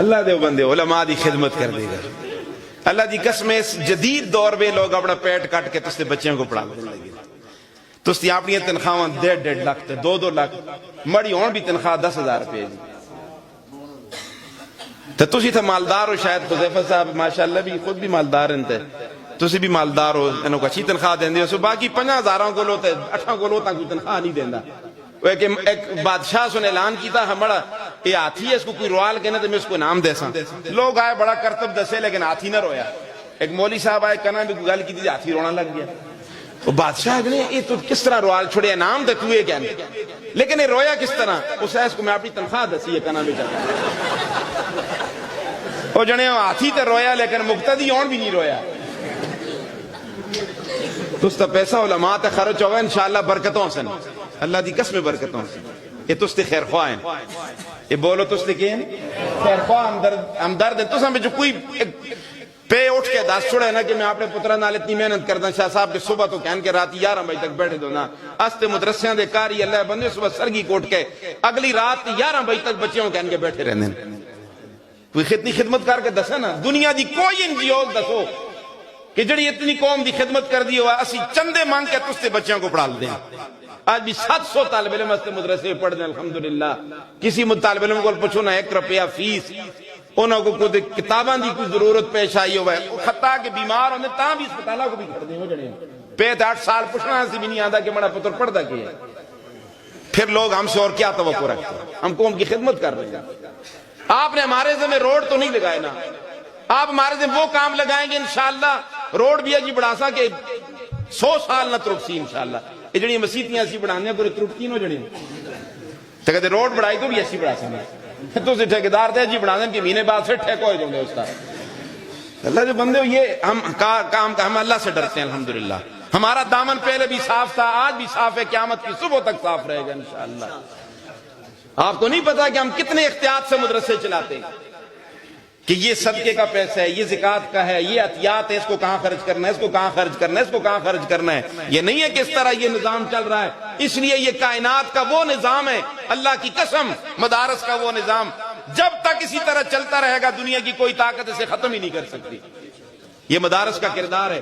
اللہ دے بندے علماء دی خدمت کر دے گا. اللہ دی قسم اس جدید دور میں لوگ اپنا پیٹ کٹ کے تستے بچیاں کو پڑھا لگے. تستی اپنی تنخواہ 1.5 لاکھ تے 2 لاکھ مڑی ہون بھی تنخواہ 10,000 روپے جی. تو تسی تھا مالدار ہو شاید حذیفہ صاحب ماشاءاللہ بھی خود بھی مالدار انتے تسی بھی مالدار ہو انہوں کو اچھی تنخواہ دیں دے سو باقی 50,000 کو لوتے 8 کو لوتا کوئی تنخواہ نہیں دیں دا. ایک بادشاہ سن اعلان کیتا ہمارا یہ ہاتھی ہے اس کو کوئی روال کہنا تو میں اس کو نام دے ساں. لوگ آئے بڑا کرتب دسے لیکن ہاتھی نہ رویا. ایک مولوی صاحب آئے کہنا بھی گل کی تھی ہاتھی رونا لگ گیا. وہ بادشاہ نے یہ تو کس طرح روال چھوڑے نام دے تو یہ کہنے لیکن یہ رویا کس طرح اس کو میں اپنی تنخواہ دسی ہے کہنا بھی چاہتا وہ جنے ہاتھی تے رویا لیکن مقتدی ہون بھی نہیں رویا. تو اس تا پیسہ علماء تے خرچ ہوگا انشاءاللہ برکتوں سے اللہ دی قسم برکتوں سے. یہ تستے خیر خواہ ہیں یہ بولو تستے کیا ہیں خیر خواہ ہمدرد ہیں. تو سمجھ جو کوئی پہ اٹھ کے داس چھوڑا ہے نا کہ میں اپنے پترہ نال اتنی محنت کرتا شاہ صاحب کے صبح تو کہن کے رات 11 بجے تک بیٹھے دو نا استے مدرسیاں دے کاری اللہ بندے صبح سرگی کوٹ کے اگلی رات 11 بجے تک بچیوں کہن کے بیٹھے رہنے. کوئی اتنی خدمت کر کے دسا نا دنیا دی کوئی انجیو دسو کہ جڑی اتنی قوم دی خدمت کر دی ہوا اسی چندے مانگ کے تستے بچیوں کو پڑھا دیں. آج بھی 700 طالب علم استے مدرسے پڑھ دیں الحمدللہ. کسی طالب علم کو پوچھو نا 1 روپیہ فیس انہوں کو کوئی کتاباں دی کوئی ضرورت پیش آئی ہوا ہے خطا کے بیمار ہونے تاں بھی اسپتالہ کو بھی کر دیں ہو جڑے پیت 8 سال پوچھنا سی بھی نہیں آدھا کہ مڑا پتر پڑھ دا کیا. پھر لوگ ہم سے اور کیا توقع رکھتے ہیں ہم قوم کی خدمت کر رہے ہیں. آپ نے ہمارے ذمہ روڈ تو نہیں لگائے نا آپ ہمارے ذمہ وہ کام لگائیں گے انشاءاللہ روڈ بھی اجی بڑھا سا کہ 100 سال نہ ترکسی انشاءاللہ. یہ جڑی مسیتیاں اسی بڑھانے ہیں ترکتی نو جڑی تو کہتے روڈ بڑھائی تو بھی ایسی بڑھا سکتے تو سے ٹھیکیدار دے جی بڑھا دیں کہ مہینے بعد سے ٹھیک ہوئے جاؤں گے اس کا. اللہ جو بندے یہ ہم کام کا ہم اللہ سے ڈرتے ہیں الحمدللہ. ہمارا دامن پہلے بھی صاف تھا آج بھی صاف ہے قیامت کی صبح تک صاف رہے گا انشاءاللہ. آپ کو نہیں پتا کہ ہم کتنے احتیاط سے مدرسے چلاتے ہیں کہ یہ صدقے کا پیسہ ہے یہ زکوٰۃ کا ہے یہ عطیات ہے اس کو کہاں خرچ کرنا ہے اس کو کہاں خرچ کرنا ہے اس کو کہاں خرچ کرنا ہے. یہ نہیں ہے کہ اس طرح یہ نظام چل رہا ہے. اس لیے یہ کائنات کا وہ نظام ہے اللہ کی قسم مدارس کا وہ نظام جب تک اسی طرح چلتا رہے گا دنیا کی کوئی طاقت اسے ختم ہی نہیں کر سکتی. یہ مدارس کا کردار ہے.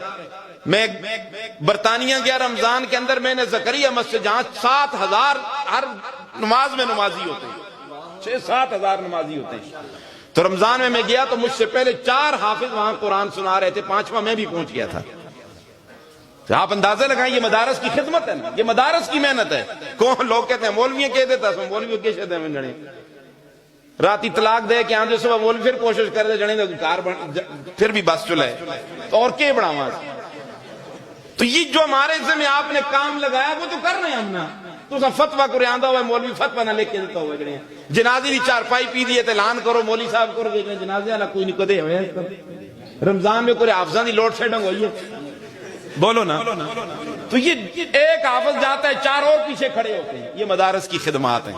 میں برطانیہ گیا رمضان کے اندر میں نے زکریا مسجد جہاں 7,000 ہر نماز میں نمازی ہوتے ہیں 6-7 ہزار نمازی ہوتے ہیں. تو رمضان میں گیا تو مجھ سے پہلے 4 حافظ وہاں قرآن سنا رہے تھے 5واں میں بھی پہنچ گیا تھا. تو آپ اندازہ لگائیں یہ مدارس کی خدمت ہے نا یہ مدارس کی محنت ہے. کون لوگ کہتے ہیں مولوی کہہ دیتا ہے مولوی کے شہدے میں جڑے راتی طلاق دے کہ آندھے صبح مولوی پھر کوشش کر دے جڑے کار پھر بھی بس چلائے تو اور کیا بڑھاواں. تو یہ جو ہمارے ذمہ آپ نے کام لگایا وہ تو کر رہے ہیں ہم نا. تو فتویٰ کو آندہ ہوا مولوی فتویٰ نہ لے کے دیتا ہوا جڑے جنازی دی 4 پی دیئے اعلان کرو مولوی صاحب کرو کہ جنازے والا کوئی نہیں کدے ہوئے. رمضان میں کوئی حافظاں دی لوڈ شیڈنگ ہوئی ہے بولو نا. تو یہ ایک حافظ جاتا ہے 4 اور پیچھے کھڑے ہوتے ہیں. یہ مدارس کی خدمات ہیں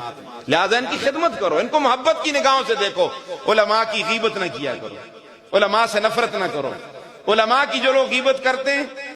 لہذا ان کی خدمت کرو ان کو محبت کی نگاہوں سے دیکھو. علماء کی غیبت نہ کیا کرو علماء سے نفرت نہ کرو. علماء کی جو لوگ غیبت کرتے ہیں